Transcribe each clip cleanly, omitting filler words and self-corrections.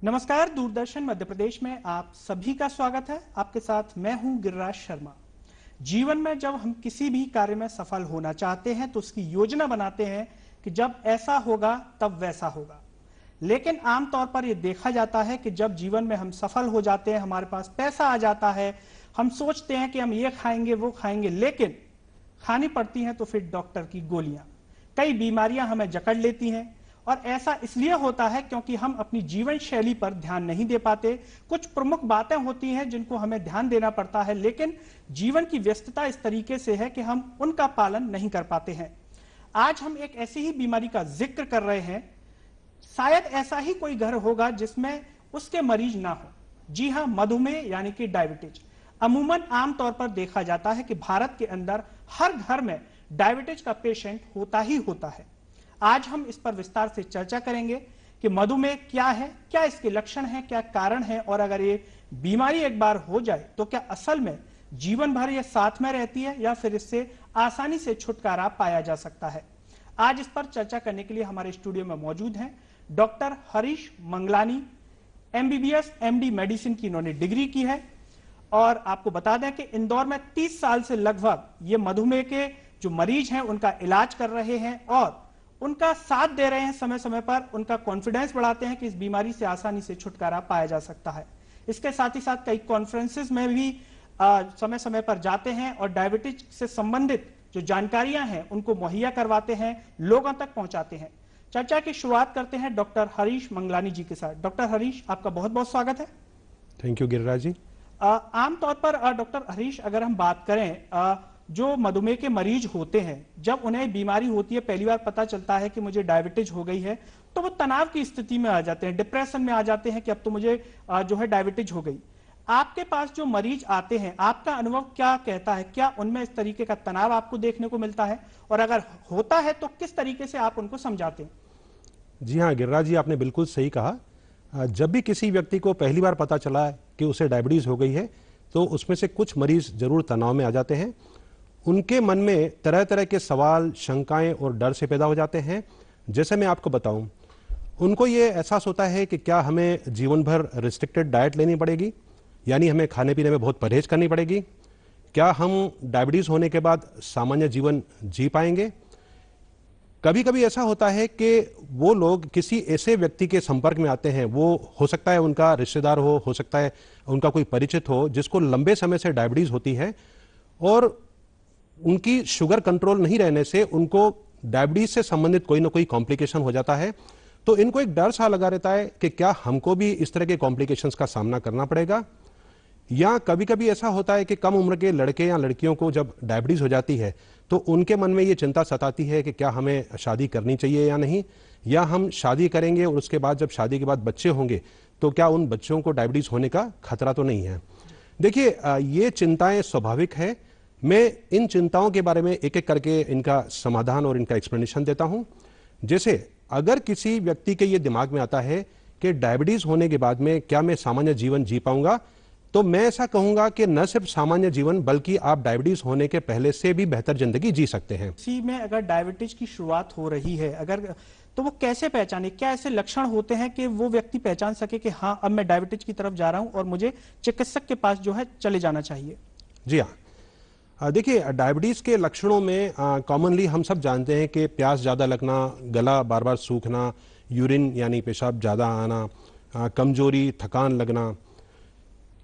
नमस्कार, दूरदर्शन मध्य प्रदेश में आप सभी का स्वागत है। आपके साथ मैं हूं गिरिराज शर्मा। जीवन में जब हम किसी भी कार्य में सफल होना चाहते हैं तो उसकी योजना बनाते हैं कि जब ऐसा होगा तब वैसा होगा। लेकिन आमतौर पर यह देखा जाता है कि जब जीवन में हम सफल हो जाते हैं, हमारे पास पैसा आ जाता है, हम सोचते हैं कि हम ये खाएंगे वो खाएंगे, लेकिन खानी पड़ती हैं तो फिर डॉक्टर की गोलियां। कई बीमारियां हमें जकड़ लेती हैं और ऐसा इसलिए होता है क्योंकि हम अपनी जीवन शैली पर ध्यान नहीं दे पाते। कुछ प्रमुख बातें होती हैं जिनको हमें ध्यान देना पड़ता है, लेकिन जीवन की व्यस्तता इस तरीके से है कि हम उनका पालन नहीं कर पाते हैं। आज हम एक ऐसी ही बीमारी का जिक्र कर रहे हैं। शायद ऐसा ही कोई घर होगा जिसमें उसके मरीज ना हो। जी हां, मधुमेह यानी कि डायबिटीज। अमूमन आमतौर पर देखा जाता है कि भारत के अंदर हर घर में डायबिटीज का पेशेंट होता ही होता है। आज हम इस पर विस्तार से चर्चा करेंगे कि मधुमेह क्या है, क्या इसके लक्षण हैं, क्या कारण है, और अगर ये बीमारी एक बार हो जाए तो क्या असल में जीवन भर ये साथ में रहती है या फिर इससे आसानी से छुटकारा पाया जा सकता है। आज इस पर चर्चा करने के लिए हमारे स्टूडियो में मौजूद हैं doctor Harish Mangalani. MBBS MD medicine की इन्होंने डिग्री की है और आपको बता दें कि इंदौर में 30 साल से लगभग ये मधुमेह के जो मरीज हैं उनका इलाज कर रहे हैं और उनका साथ दे रहे हैं। समय समय पर उनका कॉन्फिडेंस बढ़ाते हैं कि इस बीमारी से आसानी से छुटकारा पाया जा सकता है। इसके साथ ही साथ कई कॉन्फ्रेंसेस में भी समय समय पर जाते हैं और डायबिटीज से संबंधित जो जानकारियां हैं उनको मुहैया करवाते हैं, लोगों तक पहुंचाते हैं। चर्चा की शुरुआत करते हैं डॉक्टर हरीश मंगलानी जी के साथ। डॉक्टर हरीश, आपका बहुत बहुत स्वागत है। Thank you Giriraj ji. आमतौर पर डॉक्टर हरीश, अगर हम बात करें, जो मधुमेह के मरीज होते हैं, जब उन्हें बीमारी होती है, पहली बार पता चलता है कि मुझे डायबिटीज हो गई है, तो वो तनाव की स्थिति में आ जाते हैं, डिप्रेशन में आ जाते हैं कि अब तो मुझे जो है डायबिटीज हो गई। आपके पास जो मरीज आते हैं, आपका अनुभव क्या कहता है? क्या उनमें इस तरीके का तनाव आपको देखने को मिलता है, और अगर होता है तो किस तरीके से आप उनको समझाते हैं? जी हाँ गिरिराज जी, आपने बिल्कुल सही कहा। जब भी किसी व्यक्ति को पहली बार पता चला कि उसे डायबिटीज हो गई है तो उसमें से कुछ मरीज जरूर तनाव में आ जाते हैं। उनके मन में तरह तरह के सवाल, शंकाएं और डर से पैदा हो जाते हैं। जैसे मैं आपको बताऊं, उनको ये एहसास होता है कि क्या हमें जीवन भर रिस्ट्रिक्टेड डाइट लेनी पड़ेगी, यानी हमें खाने पीने में बहुत परहेज करनी पड़ेगी। क्या हम डायबिटीज होने के बाद सामान्य जीवन जी पाएंगे? कभी कभी ऐसा होता है कि वो लोग किसी ऐसे व्यक्ति के संपर्क में आते हैं, वो हो सकता है उनका रिश्तेदार हो सकता है उनका कोई परिचित हो, जिसको लंबे समय से डायबिटीज होती है और उनकी शुगर कंट्रोल नहीं रहने से उनको डायबिटीज से संबंधित कोई ना कोई कॉम्प्लिकेशन हो जाता है। तो इनको एक डर सा लगा रहता है कि क्या हमको भी इस तरह के कॉम्प्लिकेशंस का सामना करना पड़ेगा। या कभी कभी ऐसा होता है कि कम उम्र के लड़के या लड़कियों को जब डायबिटीज हो जाती है तो उनके मन में ये चिंता सताती है कि क्या हमें शादी करनी चाहिए या नहीं, या हम शादी करेंगे और उसके बाद जब शादी के बाद बच्चे होंगे तो क्या उन बच्चों को डायबिटीज होने का खतरा तो नहीं है। देखिए, ये चिंताएं स्वाभाविक है। मैं इन चिंताओं के बारे में एक एक करके इनका समाधान और इनका एक्सप्लेनेशन देता हूं। जैसे अगर किसी व्यक्ति के ये दिमाग में आता है कि डायबिटीज होने के बाद में क्या मैं सामान्य जीवन जी पाऊंगा, तो मैं ऐसा कहूंगा कि न सिर्फ सामान्य जीवन बल्कि आप डायबिटीज होने के पहले से भी बेहतर जिंदगी जी सकते हैं। इसी में अगर डायबिटीज की शुरुआत हो रही है, अगर तो वो कैसे पहचाने? क्या ऐसे लक्षण होते हैं कि वो व्यक्ति पहचान सके कि हाँ, अब मैं डायबिटीज की तरफ जा रहा हूं और मुझे चिकित्सक के पास जो है चले जाना चाहिए? जी हाँ, देखिए, डायबिटीज के लक्षणों में कॉमनली हम सब जानते हैं कि प्यास ज़्यादा लगना, गला बार बार सूखना, यूरिन यानी पेशाब ज़्यादा आना, कमजोरी, थकान लगना,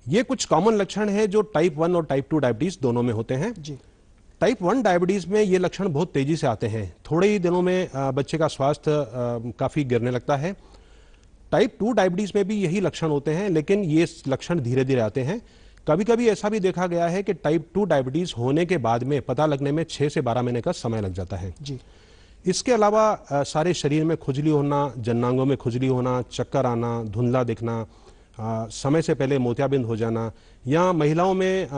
ये कुछ कॉमन लक्षण है जो टाइप 1 और टाइप 2 डायबिटीज दोनों में होते हैं। जी। टाइप 1 डायबिटीज में ये लक्षण बहुत तेजी से आते हैं, थोड़े ही दिनों में बच्चे का स्वास्थ्य काफ़ी गिरने लगता है। टाइप 2 डायबिटीज में भी यही लक्षण होते हैं, लेकिन ये लक्षण धीरे धीरे आते हैं। कभी कभी ऐसा भी देखा गया है कि टाइप 2 डायबिटीज होने के बाद में पता लगने में 6 से 12 महीने का समय लग जाता है। जी। इसके अलावा सारे शरीर में खुजली होना, जन्नांगों में खुजली होना, चक्कर आना, धुंधला दिखना, समय से पहले मोतियाबिंद हो जाना, या महिलाओं में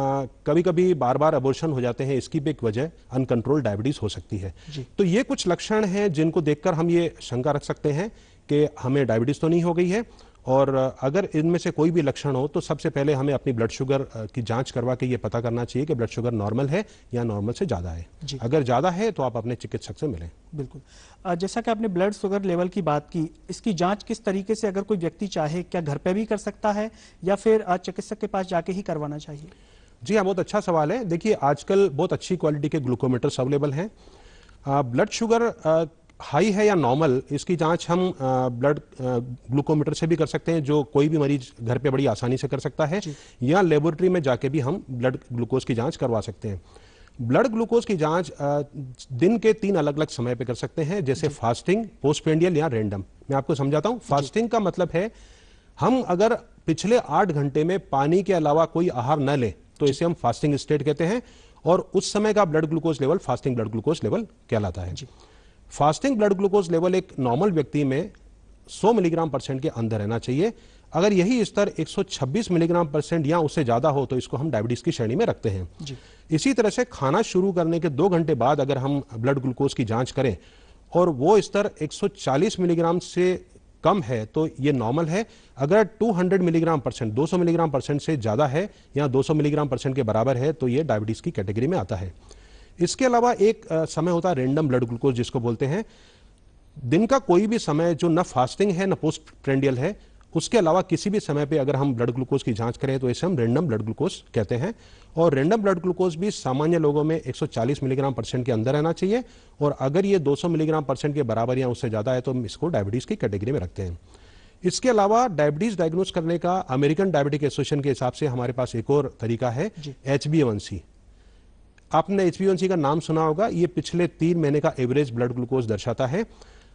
कभी कभी बार बार अबॉर्शन हो जाते हैं, इसकी भी एक वजह अनकंट्रोल डायबिटीज हो सकती है। तो ये कुछ लक्षण हैं जिनको देखकर हम ये शंका रख सकते हैं कि हमें डायबिटीज तो नहीं हो गई है। और अगर इनमें से कोई भी लक्षण हो तो सबसे पहले हमें अपनी ब्लड शुगर की जांच करवा के ये पता करना चाहिए कि ब्लड शुगर नॉर्मल है या नॉर्मल से ज़्यादा है। अगर ज़्यादा है तो आप अपने चिकित्सक से मिलें। बिल्कुल। जैसा कि आपने ब्लड शुगर लेवल की बात की, इसकी जांच किस तरीके से अगर कोई व्यक्ति चाहे क्या घर पे भी कर सकता है या फिर चिकित्सक के पास जाके ही करवाना चाहिए? जी हाँ, बहुत अच्छा सवाल है। देखिए, आजकल बहुत अच्छी क्वालिटी के ग्लूकोमीटर्स अवेलेबल हैं। ब्लड शुगर हाई है या नॉर्मल, इसकी जांच हम ब्लड ग्लूकोमीटर से भी कर सकते हैं, जो कोई भी मरीज घर पे बड़ी आसानी से कर सकता है, या लेबोरेटरी में जाके भी हम ब्लड ग्लूकोज की जांच करवा सकते हैं। ब्लड ग्लूकोज की जांच दिन के 3 अलग अलग समय पे कर सकते हैं, जैसे फास्टिंग, पोस्टप्रेंडियल या रैंडम। मैं आपको समझाता हूं। फास्टिंग का मतलब है हम अगर पिछले 8 घंटे में पानी के अलावा कोई आहार न लें तो इसे हम फास्टिंग स्टेट कहते हैं, और उस समय का blood glucose level fasting blood glucose level कहलाता है। फास्टिंग ब्लड ग्लूकोज लेवल एक नॉर्मल व्यक्ति में 100 मिलीग्राम परसेंट के अंदर रहना चाहिए। अगर यही स्तर 126 मिलीग्राम परसेंट या उससे ज्यादा हो तो इसको हम डायबिटीज की श्रेणी में रखते हैं। इसी तरह से खाना शुरू करने के 2 घंटे बाद अगर हम ब्लड ग्लूकोज की जांच करें और वो स्तर 140 मिलीग्राम से कम है तो ये नॉर्मल है। अगर 200 मिलीग्राम परसेंट 200 मिलीग्राम परसेंट से ज्यादा है या 200 मिलीग्राम परसेंट के बराबर है तो ये डायबिटीज की कैटेगरी में आता है। इसके अलावा एक समय होता है रैंडम ब्लड ग्लूकोज, जिसको बोलते हैं। दिन का कोई भी समय जो न फास्टिंग है न पोस्ट प्रेंडियल है, उसके अलावा किसी भी समय पे अगर हम ब्लड ग्लूकोज की जांच करें तो इसे हम रैंडम ब्लड ग्लूकोज कहते हैं। और रैंडम ब्लड ग्लूकोज भी सामान्य लोगों में 140 मिलीग्राम परसेंट के अंदर रहना चाहिए, और अगर ये 200 मिलीग्राम परसेंट के बराबर या उससे ज्यादा है तो हम इसको डायबिटीज की कैटेगरी में रखते हैं। इसके अलावा डायबिटीज डायग्नोज करने का अमेरिकन डायबिटिक एसोसिएशन के हिसाब से हमारे पास एक और तरीका है, HbA1c। आपने HbA1c का नाम सुना होगा। ये पिछले 3 महीने का एवरेज ब्लड ग्लूकोज दर्शाता है।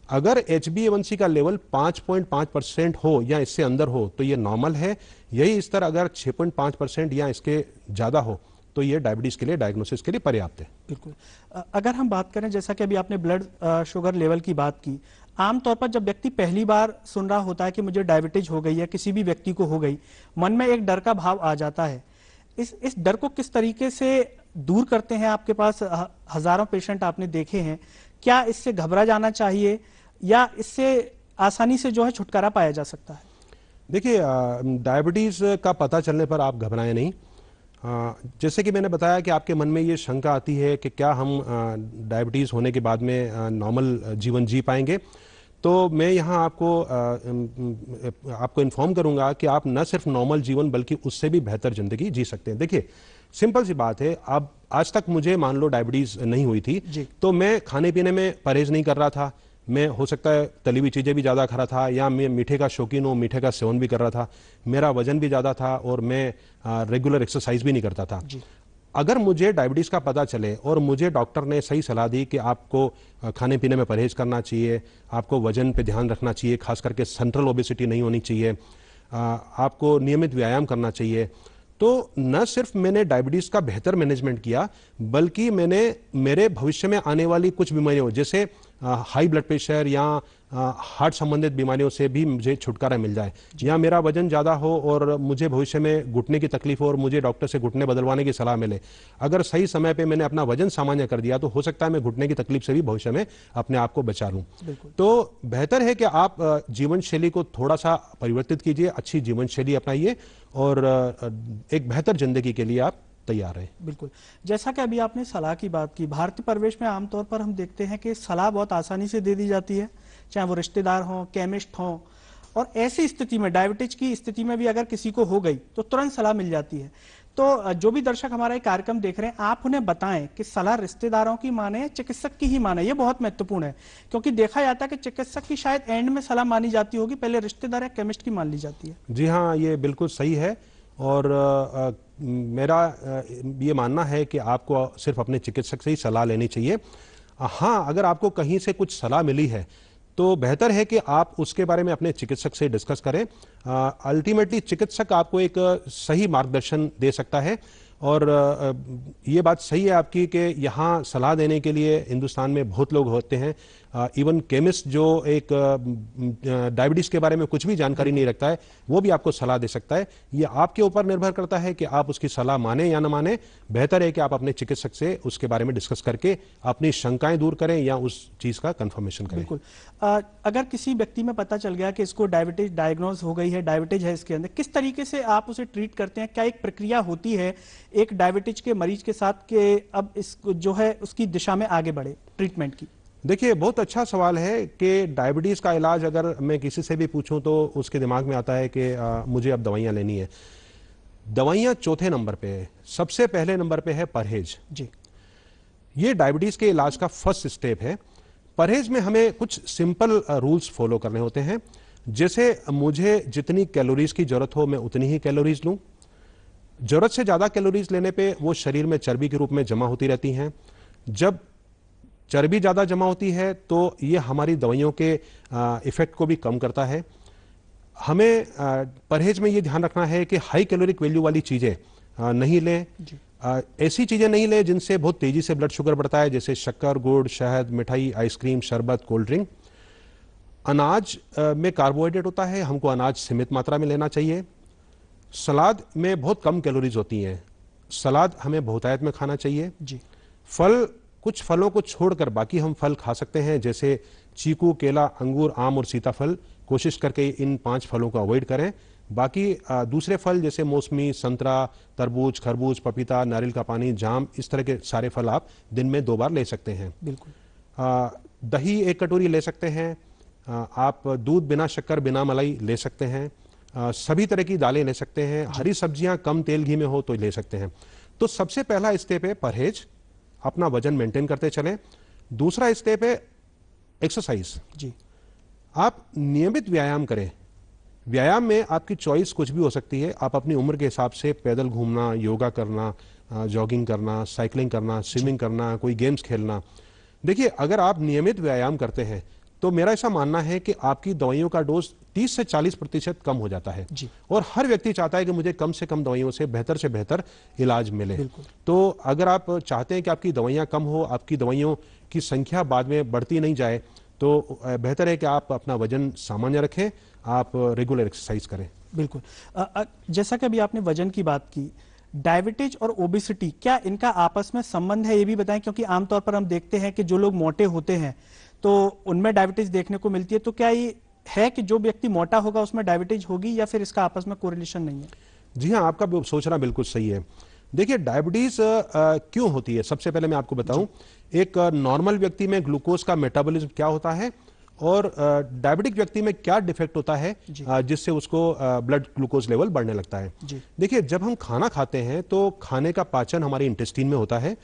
अगर HbA1c का लेवल 5.5% हो या इससे अंदर हो तो ये नॉर्मल है। यही स्तर अगर 6.5% या इसके ज्यादा हो तो ये डायबिटीज के लिए, डायग्नोसिस के लिए पर्याप्त है। बिल्कुल। अगर हम बात करें, जैसा कि अभी आपने ब्लड शुगर लेवल की बात की, आमतौर पर जब व्यक्ति पहली बार सुन रहा होता है कि मुझे डायबिटीज हो गई है, किसी भी व्यक्ति को हो गई, मन में एक डर का भाव आ जाता है। इस डर को किस तरीके से दूर करते हैं? आपके पास हजारों पेशेंट आपने देखे हैं। क्या इससे घबरा जाना चाहिए या इससे आसानी से जो है छुटकारा पाया जा सकता है? देखिए, डायबिटीज का पता चलने पर आप घबराएं नहीं। जैसे कि मैंने बताया कि आपके मन में ये शंका आती है कि क्या हम डायबिटीज होने के बाद में नॉर्मल जीवन जी पाएंगे, तो मैं यहाँ आपको इन्फॉर्म करूंगा कि आप न सिर्फ नॉर्मल जीवन बल्कि उससे भी बेहतर जिंदगी जी सकते हैं। देखिए, सिंपल सी बात है। अब आज तक मुझे मान लो डायबिटीज नहीं हुई थी तो मैं खाने पीने में परहेज नहीं कर रहा था। मैं हो सकता है तली हुई चीजें भी ज्यादा खा रहा था, या मैं मीठे का शौकीन हूँ, मीठे का सेवन भी कर रहा था। मेरा वजन भी ज्यादा था और मैं रेगुलर एक्सरसाइज भी नहीं करता था। अगर मुझे डायबिटीज का पता चले और मुझे डॉक्टर ने सही सलाह दी कि आपको खाने पीने में परहेज करना चाहिए, आपको वजन पे ध्यान रखना चाहिए, खास करके सेंट्रल ओबेसिटी नहीं होनी चाहिए, आपको नियमित व्यायाम करना चाहिए, तो न सिर्फ मैंने डायबिटीज का बेहतर मैनेजमेंट किया बल्कि मैंने मेरे भविष्य में आने वाली कुछ बीमारियों जैसे हाई ब्लड प्रेशर या हार्ट संबंधित बीमारियों से भी मुझे छुटकारा मिल जाए, या मेरा वजन ज़्यादा हो और मुझे भविष्य में घुटने की तकलीफ हो और मुझे डॉक्टर से घुटने बदलवाने की सलाह मिले। अगर सही समय पे मैंने अपना वजन सामान्य कर दिया तो हो सकता है मैं घुटने की तकलीफ से भी भविष्य में अपने आप को बचा लूँ। तो बेहतर है कि आप जीवन शैली को थोड़ा सा परिवर्तित कीजिए, अच्छी जीवन शैली अपनाइए और एक बेहतर जिंदगी के लिए आप तैयार है। बिल्कुल। जैसा कि अभी आपने सलाह की बात की, भारतीय परिवेश में आमतौर पर हम देखते हैं कि सलाह बहुत आसानी से दे दी जाती है, चाहे वो रिश्तेदार हों, केमिस्ट हों, और ऐसी स्थिति में, डायबिटीज की स्थिति में भी अगर किसी को हो गई तो तुरंत सलाह मिल जाती है। तो जो भी दर्शक हमारा ये कार्यक्रम देख रहे हैं, आप उन्हें बताएं कि सलाह रिश्तेदारों की माने, चिकित्सक की ही माने। ये बहुत महत्वपूर्ण है, क्योंकि देखा जाता है कि चिकित्सक की शायद एंड में सलाह मानी जाती होगी, पहले रिश्तेदार या केमिस्ट की मान ली जाती है। जी हाँ, ये बिल्कुल सही है। और मेरा ये मानना है कि आपको सिर्फ अपने चिकित्सक से ही सलाह लेनी चाहिए। हाँ, अगर आपको कहीं से कुछ सलाह मिली है तो बेहतर है कि आप उसके बारे में अपने चिकित्सक से डिस्कस करें। अल्टीमेटली चिकित्सक आपको एक सही मार्गदर्शन दे सकता है। और ये बात सही है आपकी कि यहाँ सलाह देने के लिए हिंदुस्तान में बहुत लोग होते हैं। इवन केमिस्ट जो एक डायबिटीज के बारे में कुछ भी जानकारी नहीं रखता है वो भी आपको सलाह दे सकता है। ये आपके ऊपर निर्भर करता है कि आप उसकी सलाह माने या न माने। बेहतर है कि आप अपने चिकित्सक से उसके बारे में डिस्कस करके अपनी शंकाएं दूर करें या उस चीज का कंफर्मेशन करें। बिल्कुल। अगर किसी व्यक्ति में पता चल गया कि इसको डायबिटीज डायग्नोज हो गई है, डायबिटीज है इसके अंदर, किस तरीके से आप उसे ट्रीट करते हैं? क्या एक प्रक्रिया होती है एक डायबिटीज के मरीज के साथ कि अब इस जो है उसकी दिशा में आगे बढ़े ट्रीटमेंट की? देखिए, बहुत अच्छा सवाल है कि डायबिटीज का इलाज अगर मैं किसी से भी पूछूं तो उसके दिमाग में आता है कि मुझे अब दवाइयां लेनी है। दवाइयां चौथे नंबर पे है। सबसे पहले नंबर पे है परहेज। जी, ये डायबिटीज के इलाज का फर्स्ट स्टेप है। परहेज में हमें कुछ सिंपल रूल्स फॉलो करने होते हैं। जैसे मुझे जितनी कैलोरीज की जरूरत हो मैं उतनी ही कैलोरीज लूं। जरूरत से ज्यादा कैलोरीज लेने पे वो शरीर में चर्बी के रूप में जमा होती रहती हैं। जब चर्बी ज्यादा जमा होती है तो ये हमारी दवाइयों के इफेक्ट को भी कम करता है। हमें परहेज में ये ध्यान रखना है कि हाई कैलोरिक वैल्यू वाली चीजें नहीं लें। ऐसी चीजें नहीं लें जिनसे बहुत तेजी से ब्लड शुगर बढ़ता है, जैसे शक्कर, गुड़, शहद, मिठाई, आइसक्रीम, शरबत, कोल्ड ड्रिंक। अनाज में कार्बोहाइड्रेट होता है, हमको अनाज सीमित मात्रा में लेना चाहिए। सलाद में बहुत कम कैलोरीज होती हैं, सलाद हमें बहुतायत में खाना चाहिए। जी, फल, कुछ फलों को छोड़कर बाकी हम फल खा सकते हैं, जैसे चीकू, केला, अंगूर, आम और सीताफल। कोशिश करके इन 5 फलों को अवॉइड करें। बाकी दूसरे फल जैसे मौसमी, संतरा, तरबूज, खरबूज, पपीता, नारियल का पानी, जाम, इस तरह के सारे फल आप दिन में 2 बार ले सकते हैं। बिल्कुल। दही 1 कटोरी ले सकते हैं। आप दूध बिना शक्कर, बिना मलाई ले सकते हैं। सभी तरह की दालें ले सकते हैं। हरी सब्जियां कम तेल घी में हो तो ले सकते हैं। तो सबसे पहला स्टेप है परहेज, अपना वजन मेंटेन करते चलें। दूसरा स्टेप है एक्सरसाइज। जी, आप नियमित व्यायाम करें। व्यायाम में आपकी चॉइस कुछ भी हो सकती है। आप अपनी उम्र के हिसाब से पैदल घूमना, योगा करना, जॉगिंग करना, साइकिलिंग करना, स्विमिंग करना, कोई गेम्स खेलना। देखिए, अगर आप नियमित व्यायाम करते हैं तो मेरा ऐसा मानना है कि आपकी दवाइयों का डोज 30 से 40% कम हो जाता है। जी। और हर व्यक्ति चाहता है कि मुझे कम से कम दवाइयों से बेहतर इलाज मिले। तो अगर आप चाहते हैं कि आपकी दवाइयां कम हो, आपकी दवाइयों की संख्या बाद में बढ़ती नहीं जाए, तो बेहतर है कि आप अपना वजन सामान्य रखें, आप रेगुलर एक्सरसाइज करें। बिल्कुल। जैसा कि अभी आपने वजन की बात की, डायबिटीज और ओबेसिटी, क्या इनका आपस में संबंध है, ये भी बताएं, क्योंकि आमतौर पर हम देखते हैं कि जो लोग मोटे होते हैं तो उनमें डायबिटीज देखने को मिलती है। तो क्या ये है कि जो व्यक्ति मोटा होगा उसमें डायबिटीज होगी, या फिर इसका आपस में कोरिलेशन नहीं है? जी हाँ, आपका सोचना बिल्कुल सही है। देखिए, डायबिटीज क्यों होती है, सबसे पहले मैं आपको बताऊं। एक नॉर्मल व्यक्ति में ग्लूकोज का मेटाबॉलिज्म क्या होता है और डायबिटिक व्यक्ति में क्या डिफेक्ट होता है जिससे उसको ब्लड ग्लूकोज लेवल बढ़ने लगता है। देखिए, जब हम खाना खाते हैं तो खाने का पाचन हमारे इंटेस्टाइन में होता है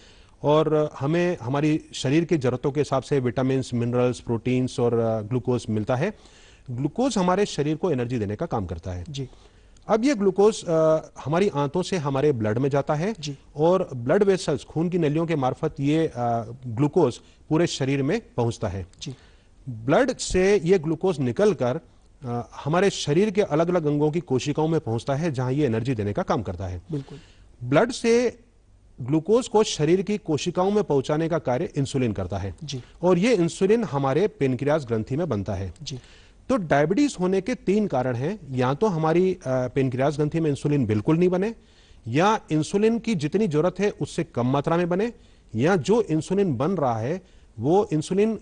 और हमें हमारी शरीर की जरूरतों के हिसाब से विटामिन, मिनरल्स, प्रोटीन्स और ग्लूकोज मिलता है। ग्लूकोज हमारे शरीर को एनर्जी देने का काम करता है। जी। अब ये ग्लूकोज हमारी आंतों से हमारे ब्लड में जाता है और ब्लड वेसल्स, खून की नलियों के मार्फत ये ग्लूकोज पूरे शरीर में पहुंचता है। ब्लड से ये ग्लूकोज निकलकर हमारे शरीर के अलग अलग अंगों की कोशिकाओं में पहुंचता है, जहां ये एनर्जी देने का काम करता है। बिल्कुल। ब्लड से ग्लूकोज को शरीर की कोशिकाओं में पहुंचाने का कार्य इंसुलिन करता है और ये इंसुलिन हमारे पेनक्रियास ग्रंथि में बनता है। तो डायबिटीज होने के 3 कारण हैं। या तो हमारी पेनक्रियास ग्रंथि में इंसुलिन बिल्कुल नहीं बने, या इंसुलिन की जितनी जरूरत है उससे कम मात्रा में बने, या जो इंसुलिन बन रहा है वो इंसुलिन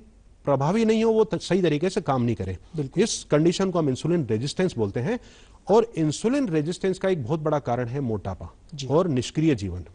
प्रभावी नहीं हो, वो सही तरीके से काम नहीं करे। इस कंडीशन को हम इंसुलिन रेजिस्टेंस बोलते हैं। और इंसुलिन रेजिस्टेंस का एक बहुत बड़ा कारण है मोटापा और निष्क्रिय जीवन।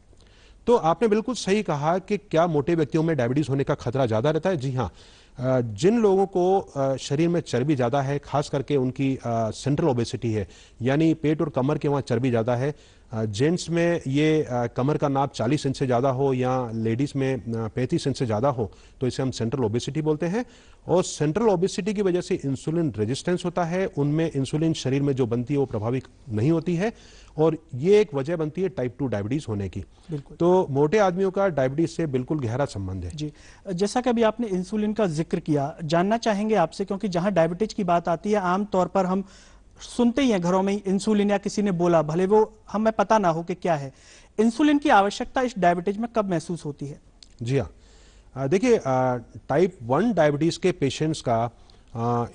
तो आपने बिल्कुल सही कहा कि क्या मोटे व्यक्तियों में डायबिटीज होने का खतरा ज्यादा रहता है? जी हाँ। जिन लोगों को शरीर में चर्बी ज्यादा है, खास करके उनकी सेंट्रल ओबेसिटी है, यानी पेट और कमर के वहां चर्बी ज्यादा है, जेंट्स में ये कमर का नाप 40 इंच से ज्यादा हो या लेडीज में 35 इंच से ज्यादा हो, तो इसे हम सेंट्रल ओबेसिटी बोलते हैं। और सेंट्रल ओबेसिटी की वजह से इंसुलिन रेजिस्टेंस होता है, उनमें इंसुलिन शरीर में जो बनती है वो प्रभावित नहीं होती है और ये एक वजह बनती है टाइप 2 डायबिटीज होने की। तो मोटे आदमियों का डायबिटीज से बिल्कुल गहरा संबंध है। जी, जैसा कि अभी आपने इंसुलिन का जिक्र किया, जानना चाहेंगे आपसे, क्योंकि जहां डायबिटीज की बात आती है आमतौर पर हम सुनते ही हैं घरों में इंसुलिन, या किसी ने बोला, भले वो हमें पता ना हो कि क्या है। इंसुलिन की आवश्यकता इस डायबिटीज में कब महसूस होती है? जी हाँ, देखिए, टाइप 1 डायबिटीज़ के पेशेंट्स का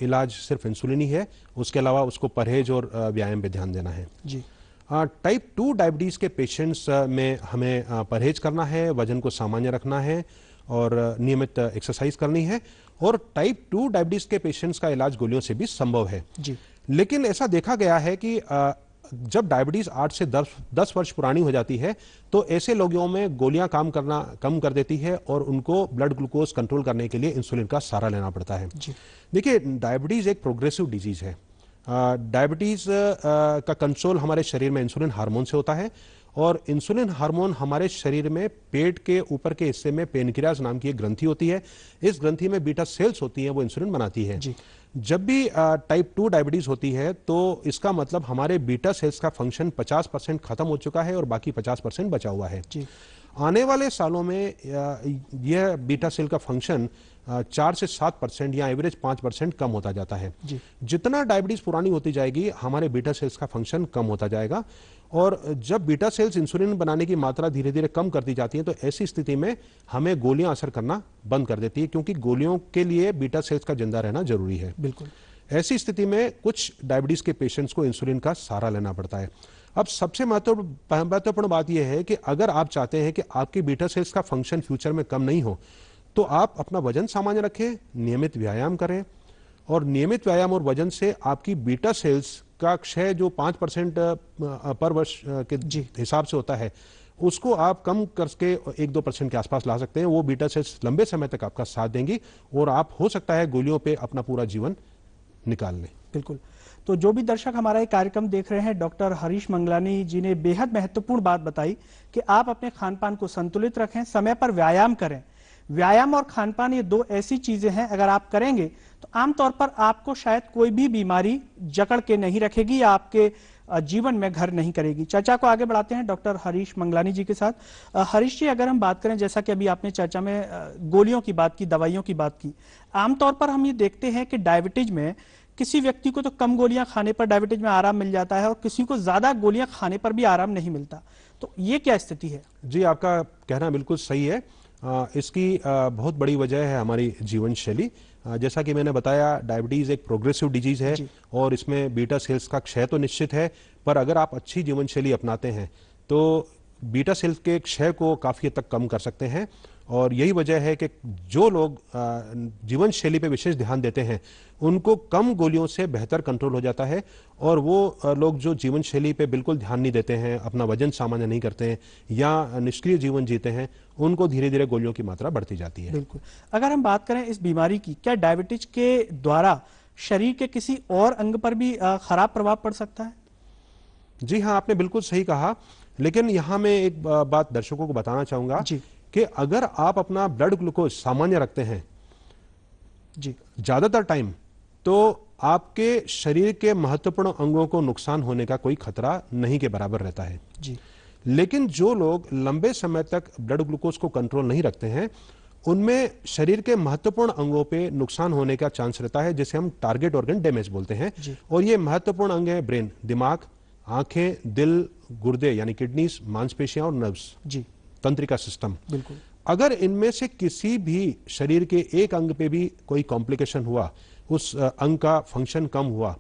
इलाज सिर्फ इंसुलिन ही है, उसके अलावा उसको परहेज और व्यायाम पे ध्यान देना है। जी। टाइप 2 डायबिटीज़ के पेशेंट्स में हमें परहेज करना है, वजन को सामान्य रखना है और नियमित एक्सरसाइज करनी है। और टाइप 2 डायबिटीज़ के पेशेंट्स का इलाज गोलियों से भी संभव है। जी। लेकिन ऐसा देखा गया है कि जब डायबिटीज 8 से 10 वर्ष पुरानी हो जाती है तो ऐसे लोगों में गोलियां काम करना कम कर देती है और उनको ब्लड ग्लूकोज कंट्रोल करने के लिए इंसुलिन का सहारा लेना पड़ता है। देखिए, डायबिटीज एक प्रोग्रेसिव डिजीज है। डायबिटीज का कंट्रोल हमारे शरीर में इंसुलिन हार्मोन से होता है और इंसुलिन हार्मोन हमारे शरीर में पेट के ऊपर के हिस्से में पेनक्रियाज नाम की एक ग्रंथि होती है। इस ग्रंथि में बीटा सेल्स होती हैं, वो इंसुलिन बनाती है। जब भी टाइप 2 डायबिटीज होती है तो इसका मतलब हमारे बीटा सेल्स का फंक्शन 50% खत्म हो चुका है और बाकी 50% बचा हुआ है। आने वाले सालों में यह बीटा सेल का फंक्शन 4 से 7% या एवरेज 5% कम होता जाता है। जितना डायबिटीज पुरानी होती जाएगी हमारे बीटा सेल्स का फंक्शन कम होता जाएगा और जब बीटा सेल्स इंसुलिन बनाने की मात्रा धीरे धीरे कम करती जाती है तो ऐसी स्थिति में हमें गोलियां असर करना बंद कर देती है, क्योंकि गोलियों के लिए बीटा सेल्स का जिंदा रहना जरूरी है। बिल्कुल। ऐसी स्थिति में कुछ डायबिटीज के पेशेंट्स को इंसुलिन का सहारा लेना पड़ता है। अब सबसे महत्वपूर्ण बात यह है कि अगर आप चाहते हैं कि आपकी बीटा सेल्स का फंक्शन फ्यूचर में कम नहीं हो तो आप अपना वजन सामान्य रखें, नियमित व्यायाम करें और नियमित व्यायाम और वजन से आपकी बीटा सेल्स का क्षय जो 5% पर वर्ष के हिसाब से होता है उसको आप कम करके 1-2% के आसपास ला सकते हैं। वो बीटा सेल्स लंबे समय तक आपका साथ देंगी और आप हो सकता है गोलियों पे अपना पूरा जीवन निकाल लें। बिल्कुल। तो जो भी दर्शक हमारा ये कार्यक्रम देख रहे हैं, डॉक्टर हरीश मंगलानी जी ने बेहद महत्वपूर्ण बात बताई कि आप अपने खान पान को संतुलित रखें, समय पर व्यायाम करें। व्यायाम और खान पान ये दो ऐसी चीजें हैं, अगर आप करेंगे तो आमतौर पर आपको शायद कोई भी बीमारी जकड़ के नहीं रखेगी या आपके जीवन में घर नहीं करेगी। चर्चा को आगे बढ़ाते हैं डॉक्टर हरीश मंगलानी जी के साथ। हरीश जी, अगर हम बात करें, जैसा कि अभी आपने चर्चा में गोलियों की बात की, दवाइयों की बात की, आमतौर पर हम ये देखते हैं कि डायबिटीज में किसी व्यक्ति को तो कम गोलियां खाने पर डायबिटीज में आराम मिल जाता है और किसी को ज्यादा गोलियां खाने पर भी आराम नहीं मिलता। तो ये क्या स्थिति है? जी, आपका कहना बिल्कुल सही है। इसकी बहुत बड़ी वजह है हमारी जीवन शैली। जैसा कि मैंने बताया, डायबिटीज एक प्रोग्रेसिव डिजीज है और इसमें बीटा सेल्स का क्षय तो निश्चित है, पर अगर आप अच्छी जीवन शैली अपनाते हैं तो बीटा सेल्स के क्षय को काफी हद तक कम कर सकते हैं। और यही वजह है कि जो लोग जीवन शैली पे विशेष ध्यान देते हैं उनको कम गोलियों से बेहतर कंट्रोल हो जाता है और वो लोग जो जीवन शैली पे बिल्कुल ध्यान नहीं देते हैं, अपना वजन सामान्य नहीं करते हैं या निष्क्रिय जीवन जीते हैं, उनको धीरे धीरे गोलियों की मात्रा बढ़ती जाती है। बिल्कुल। अगर हम बात करें इस बीमारी की, क्या डायबिटीज के द्वारा शरीर के किसी और अंग पर भी खराब प्रभाव पड़ सकता है? जी हाँ, आपने बिल्कुल सही कहा। लेकिन यहाँ मैं एक बात दर्शकों को बताना चाहूंगा कि अगर आप अपना ब्लड ग्लूकोज सामान्य रखते हैं ज्यादातर टाइम तो आपके शरीर के महत्वपूर्ण अंगों को नुकसान होने का कोई खतरा नहीं के बराबर रहता है। लेकिन जो लोग लंबे समय तक ब्लड ग्लूकोज को कंट्रोल नहीं रखते हैं उनमें शरीर के महत्वपूर्ण अंगों पे नुकसान होने का चांस रहता है, जिसे हम टारगेट ऑर्गन डैमेज बोलते हैं। और ये महत्वपूर्ण अंग है ब्रेन, दिमाग, आंखें, दिल, गुर्दे यानी किडनीज, मांसपेशियां और नर्व्स, तंत्रिका सिस्टम। बिल्कुल। अगर इनमें से किसी भी शरीर के एक अंग पे भी कोई कॉम्प्लिकेशन हुआ, उस अंग का फंक्शन कम हुआ,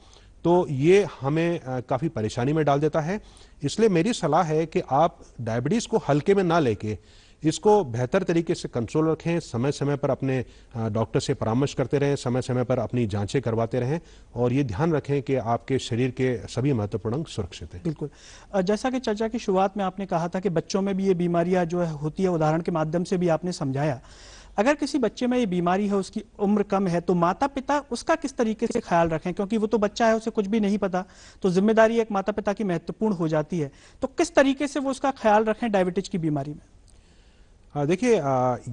तो ये हमें काफी परेशानी में डाल देता है। इसलिए मेरी सलाह है कि आप डायबिटीज को हल्के में ना लेके इसको बेहतर तरीके से कंट्रोल रखें, समय समय पर अपने डॉक्टर से परामर्श करते रहें, समय समय पर अपनी जांचें करवाते रहें और ये ध्यान रखें कि आपके शरीर के सभी महत्वपूर्ण अंग सुरक्षित हैं। बिल्कुल। जैसा कि चर्चा की शुरुआत में आपने कहा था कि बच्चों में भी ये बीमारियां जो है होती है, उदाहरण के माध्यम से भी आपने समझाया। अगर किसी बच्चे में ये बीमारी है, उसकी उम्र कम है, तो माता पिता उसका किस तरीके से ख्याल रखें, क्योंकि वो तो बच्चा है, उसे कुछ भी नहीं पता, तो जिम्मेदारी एक माता पिता की महत्वपूर्ण हो जाती है। तो किस तरीके से वो उसका ख्याल रखें डायबिटीज की बीमारी में? देखिए,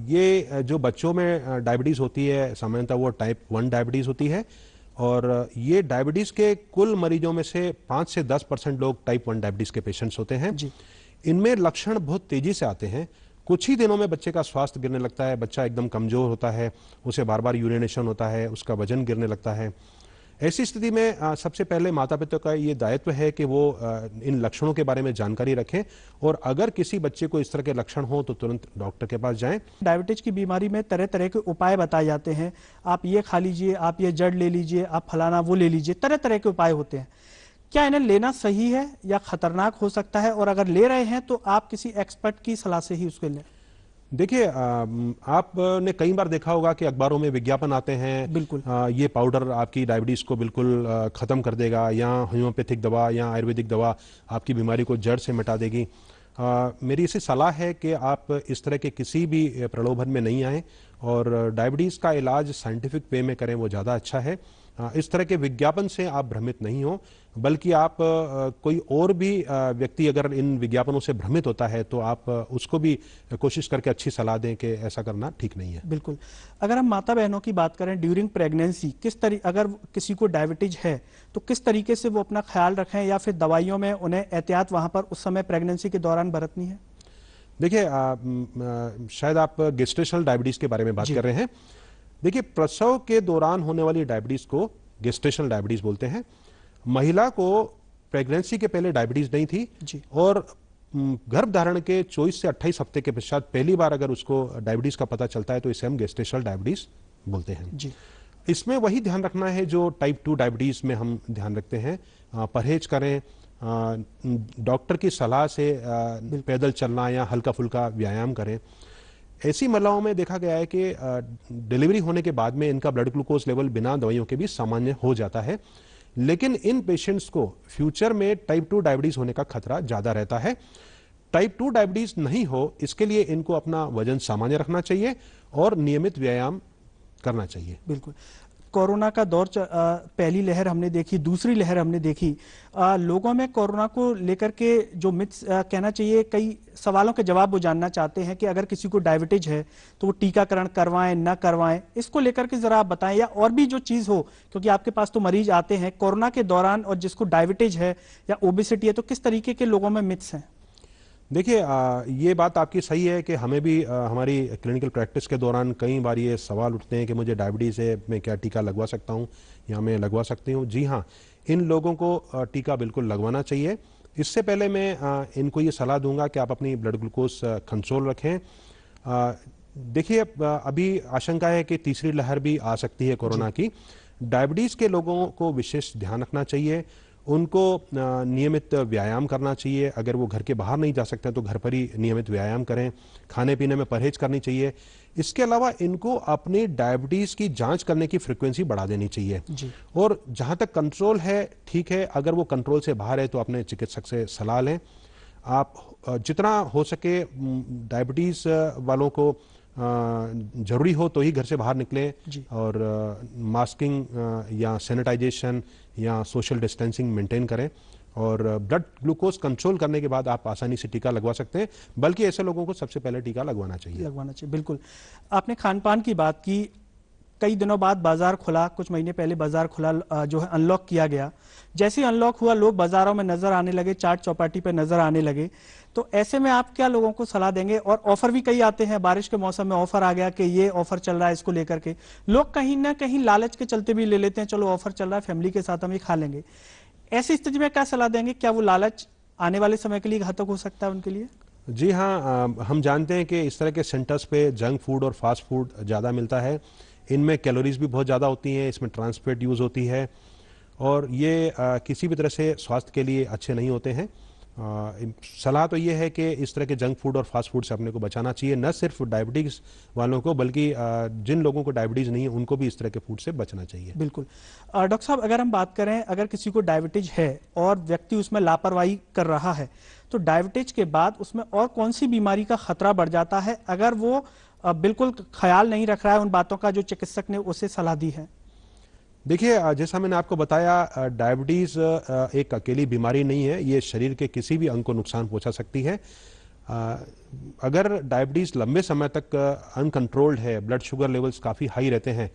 ये जो बच्चों में डायबिटीज होती है सामान्यतः वो टाइप 1 डायबिटीज होती है और ये डायबिटीज के कुल मरीजों में से 5 से 10% लोग टाइप 1 डायबिटीज के पेशेंट्स होते हैं। इनमें लक्षण बहुत तेजी से आते हैं। कुछ ही दिनों में बच्चे का स्वास्थ्य गिरने लगता है, बच्चा एकदम कमजोर होता है, उसे बार बार यूरिनेशन होता है, उसका वजन गिरने लगता है। ऐसी स्थिति में सबसे पहले माता पिता का ये दायित्व है कि वो इन लक्षणों के बारे में जानकारी रखें और अगर किसी बच्चे को इस तरह के लक्षण हो तो तुरंत डॉक्टर के पास जाएं। डायबिटीज की बीमारी में तरह तरह के उपाय बताए जाते हैं, आप ये खा लीजिए, आप ये जड़ ले लीजिए, आप फलाना वो ले लीजिए, तरह तरह के उपाय होते हैं। क्या इन्हें लेना सही है या खतरनाक हो सकता है, और अगर ले रहे हैं तो आप किसी एक्सपर्ट की सलाह से ही उसको लें? देखिए, आपने कई बार देखा होगा कि अखबारों में विज्ञापन आते हैं, बिल्कुल। ये पाउडर आपकी डायबिटीज को बिल्कुल खत्म कर देगा, या होम्योपैथिक दवा या आयुर्वेदिक दवा आपकी बीमारी को जड़ से मिटा देगी। मेरी इसी सलाह है कि आप इस तरह के किसी भी प्रलोभन में नहीं आएं और डायबिटीज का इलाज साइंटिफिक वे में करें, वो ज़्यादा अच्छा है। इस तरह के विज्ञापन से आप भ्रमित नहीं हो, बल्कि आप कोई और भी व्यक्ति अगर इन विज्ञापनों से भ्रमित होता है तो आप उसको भी कोशिश करके अच्छी सलाह दें कि ऐसा करना ठीक नहीं है। बिल्कुल। अगर हम माता बहनों की बात करें ड्यूरिंग प्रेगनेंसी, अगर किसी को डायबिटीज है तो किस तरीके से वो अपना ख्याल रखें, या फिर दवाइयों में उन्हें एहतियात वहां पर उस समय प्रेगनेंसी के दौरान बरतनी है? देखिए, शायद आप गेस्टेशनल डायबिटीज के बारे में बात कर रहे हैं। देखिए, प्रसव के दौरान होने वाली डायबिटीज को गेस्टेशनल डायबिटीज बोलते हैं। महिला को प्रेगनेंसी के पहले डायबिटीज नहीं थी जी। और गर्भधारण के 24 से 28 हफ्ते के पश्चात पहली बार अगर उसको डायबिटीज का पता चलता है तो इसे हम गेस्टेशनल डायबिटीज बोलते हैं जी। इसमें वही ध्यान रखना है जो टाइप 2 डायबिटीज में हम ध्यान रखते हैं। परहेज करें, डॉक्टर की सलाह से पैदल चलना या हल्का फुल्का व्यायाम करें। ऐसी महिलाओं में देखा गया है कि डिलीवरी होने के बाद में इनका ब्लड ग्लूकोज लेवल बिना दवाइयों के भी सामान्य हो जाता है, लेकिन इन पेशेंट्स को फ्यूचर में टाइप 2 डायबिटीज होने का खतरा ज्यादा रहता है। टाइप 2 डायबिटीज नहीं हो इसके लिए इनको अपना वजन सामान्य रखना चाहिए और नियमित व्यायाम करना चाहिए। बिल्कुल। कोरोना का दौर पहली लहर हमने देखी, दूसरी लहर हमने देखी, लोगों में कोरोना को लेकर के जो मिथ्स कहना चाहिए, कई सवालों के जवाब वो जानना चाहते हैं कि अगर किसी को डायबिटीज है तो वो टीकाकरण करवाएं ना करवाएं, इसको लेकर के जरा आप बताएं, या और भी जो चीज हो, क्योंकि आपके पास तो मरीज आते हैं कोरोना के दौरान और जिसको डायबिटीज है या ओबेसिटी है, तो किस तरीके के लोगों में मिथ्स हैं? देखिए, ये बात आपकी सही है कि हमें भी हमारी क्लिनिकल प्रैक्टिस के दौरान कई बार ये सवाल उठते हैं कि मुझे डायबिटीज़ है, मैं क्या टीका लगवा सकता हूँ या मैं लगवा सकती हूँ। जी हाँ, इन लोगों को टीका बिल्कुल लगवाना चाहिए। इससे पहले मैं इनको ये सलाह दूंगा कि आप अपनी ब्लड ग्लूकोज कंट्रोल रखें। देखिए, अभी आशंका है कि तीसरी लहर भी आ सकती है कोरोना की। डायबिटीज़ के लोगों को विशेष ध्यान रखना चाहिए, उनको नियमित व्यायाम करना चाहिए। अगर वो घर के बाहर नहीं जा सकते तो घर पर ही नियमित व्यायाम करें। खाने पीने में परहेज करनी चाहिए। इसके अलावा इनको अपनी डायबिटीज़ की जांच करने की फ्रीक्वेंसी बढ़ा देनी चाहिए जी। और जहां तक कंट्रोल है ठीक है, अगर वो कंट्रोल से बाहर है तो अपने चिकित्सक से सलाह लें। आप जितना हो सके डायबिटीज़ वालों को जरूरी हो तो ही घर से बाहर निकलें और मास्किंग या सैनिटाइजेशन या सोशल डिस्टेंसिंग मेंटेन करें और ब्लड ग्लूकोज कंट्रोल करने के बाद आप आसानी से टीका लगवा सकते हैं। बल्कि ऐसे लोगों को सबसे पहले टीका लगवाना चाहिए। बिल्कुल। आपने खान पान की बात की, कई दिनों बाद बाजार खुला, कुछ महीने पहले बाजार खुला, जो है अनलॉक किया गया। जैसे ही अनलॉक हुआ लोग बाजारों में नजर आने लगे, चाट चौपाटी पे नजर आने लगे, तो ऐसे में आप क्या लोगों को सलाह देंगे? और ऑफर भी कई आते हैं, बारिश के मौसम में ऑफर आ गया कि ये ऑफर चल रहा है, इसको लेकर के लोग कहीं ना कहीं लालच के चलते भी ले लेते हैं, चलो ऑफर चल रहा है फैमिली के साथ हम ये खा लेंगे। ऐसी स्थिति में क्या सलाह देंगे? क्या वो लालच आने वाले समय के लिए घातक हो सकता है उनके लिए? जी हाँ, हम जानते हैं कि इस तरह के सेंटर्स पे जंक फूड और फास्ट फूड ज़्यादा मिलता है। इनमें कैलोरीज भी बहुत ज़्यादा होती हैं, इसमें ट्रांसफैट यूज़ होती है और ये किसी भी तरह से स्वास्थ्य के लिए अच्छे नहीं होते हैं। सलाह तो ये है कि इस तरह के जंक फूड और फास्ट फूड से अपने को बचाना चाहिए, न सिर्फ डायबिटीज़ वालों को बल्कि जिन लोगों को डायबिटीज़ नहीं है उनको भी इस तरह के फूड से बचना चाहिए। बिल्कुल। डॉक्टर साहब, अगर हम बात करें, अगर किसी को डायबिटीज है और व्यक्ति उसमें लापरवाही कर रहा है, तो डायबिटीज के बाद उसमें और कौन सी बीमारी का खतरा बढ़ जाता है अगर वो बिल्कुल ख्याल नहीं रख रहा है उन बातों का जो चिकित्सक ने उसे सलाह दी है? देखिए, जैसा मैंने आपको बताया, डायबिटीज़ एक अकेली बीमारी नहीं है, ये शरीर के किसी भी अंग को नुकसान पहुंचा सकती है। अगर डायबिटीज़ लंबे समय तक अनकंट्रोल्ड है, ब्लड शुगर लेवल्स काफ़ी हाई रहते हैं,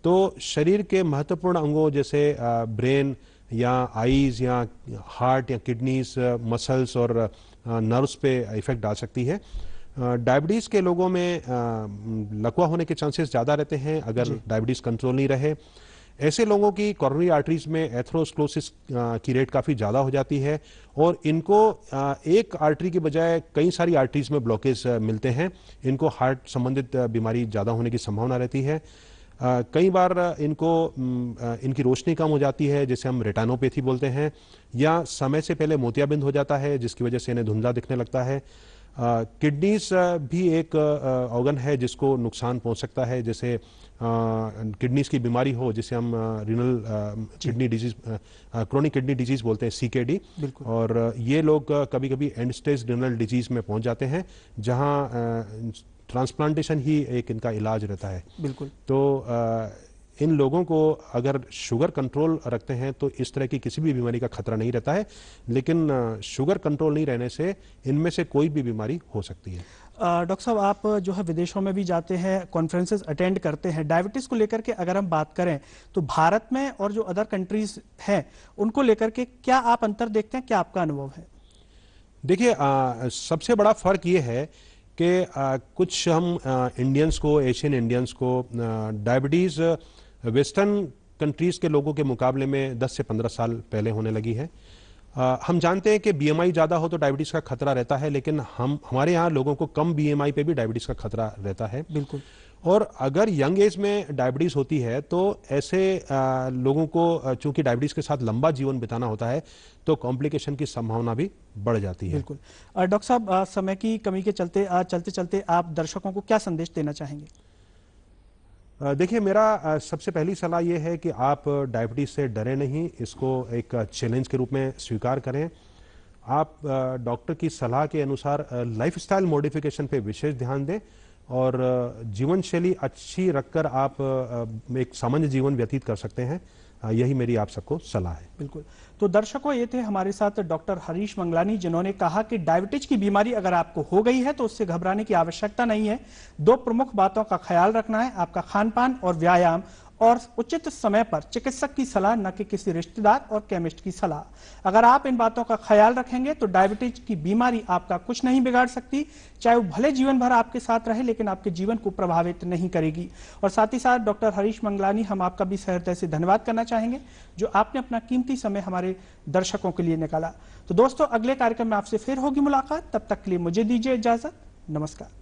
तो शरीर के महत्वपूर्ण अंगों जैसे ब्रेन या आईज या हार्ट या किडनीज, मसल्स और नर्व्स पे इफेक्ट डाल सकती है। डायबिटीज़ के लोगों में लकवा होने के चांसेस ज़्यादा रहते हैं अगर डायबिटीज़ कंट्रोल नहीं रहे। ऐसे लोगों की कोरोनरी आर्टरीज में एथेरोस्क्लेरोसिस की रेट काफ़ी ज़्यादा हो जाती है और इनको एक आर्टरी की बजाय कई सारी आर्टरीज में ब्लॉकेज मिलते हैं। इनको हार्ट संबंधित बीमारी ज़्यादा होने की संभावना रहती है। कई बार इनकी रोशनी कम हो जाती है, जिसे हम रेटानोपैथी बोलते हैं, या समय से पहले मोतियाबिंद हो जाता है जिसकी वजह से इन्हें धुंधला दिखने लगता है। किडनीज भी एक ऑर्गन है जिसको नुकसान पहुंच सकता है, जैसे किडनीज की बीमारी हो जिसे हम renal kidney disease, chronic kidney disease बोलते हैं, सीकेडी। और ये लोग कभी कभी एंड स्टेज रीनल डिजीज में पहुंच जाते हैं जहां ट्रांसप्लांटेशन ही एक इनका इलाज रहता है। बिल्कुल। तो इन लोगों को अगर शुगर कंट्रोल रखते हैं तो इस तरह की किसी भी बीमारी का खतरा नहीं रहता है, लेकिन शुगर कंट्रोल नहीं रहने से इनमें से कोई भी बीमारी हो सकती है। डॉक्टर साहब, आप जो है विदेशों में भी जाते हैं, कॉन्फ्रेंसेस अटेंड करते हैं, डायबिटीज को लेकर के अगर हम बात करें तो भारत में और जो अदर कंट्रीज हैं उनको लेकर के क्या आप अंतर देखते हैं, क्या आपका अनुभव है? देखिए, सबसे बड़ा फर्क ये है कि कुछ हम इंडियंस को, एशियन इंडियंस को डायबिटीज वेस्टर्न कंट्रीज के लोगों के मुकाबले में 10 से 15 साल पहले होने लगी है। हम जानते हैं कि बीएमआई ज़्यादा हो तो डायबिटीज़ का खतरा रहता है, लेकिन हमारे यहाँ लोगों को कम बीएमआई पे भी डायबिटीज़ का खतरा रहता है। बिल्कुल। और अगर यंग एज में डायबिटीज़ होती है तो ऐसे लोगों को चूंकि डायबिटीज़ के साथ लंबा जीवन बिताना होता है तो कॉम्प्लिकेशन की संभावना भी बढ़ जाती है। बिल्कुल। डॉक्टर साहब, समय की कमी के चलते चलते आप दर्शकों को क्या संदेश देना चाहेंगे? देखिए, मेरा सबसे पहली सलाह ये है कि आप डायबिटीज़ से डरे नहीं, इसको एक चैलेंज के रूप में स्वीकार करें। आप डॉक्टर की सलाह के अनुसार लाइफस्टाइल मॉडिफिकेशन पे विशेष ध्यान दें और जीवन शैली अच्छी रखकर आप एक सामान्य जीवन व्यतीत कर सकते हैं। यही मेरी आप सबको सलाह है। बिल्कुल। तो दर्शकों, ये थे हमारे साथ डॉक्टर हरीश मंगलानी, जिन्होंने कहा कि डायबिटीज की बीमारी अगर आपको हो गई है तो उससे घबराने की आवश्यकता नहीं है। 2 प्रमुख बातों का ख्याल रखना है, आपका खान-पान और व्यायाम, और उचित समय पर चिकित्सक की सलाह, न कि किसी रिश्तेदार और केमिस्ट की सलाह। अगर आप इन बातों का ख्याल रखेंगे तो डायबिटीज की बीमारी आपका कुछ नहीं बिगाड़ सकती, चाहे वो भले जीवन भर आपके साथ रहे, लेकिन आपके जीवन को प्रभावित नहीं करेगी। और साथ ही साथ डॉक्टर हरीश मंगलानी, हम आपका भी सहृदय से धन्यवाद करना चाहेंगे जो आपने अपना कीमती समय हमारे दर्शकों के लिए निकाला। तो दोस्तों, अगले कार्यक्रम में आपसे फिर होगी मुलाकात, तब तक के लिए मुझे दीजिए इजाजत। नमस्कार।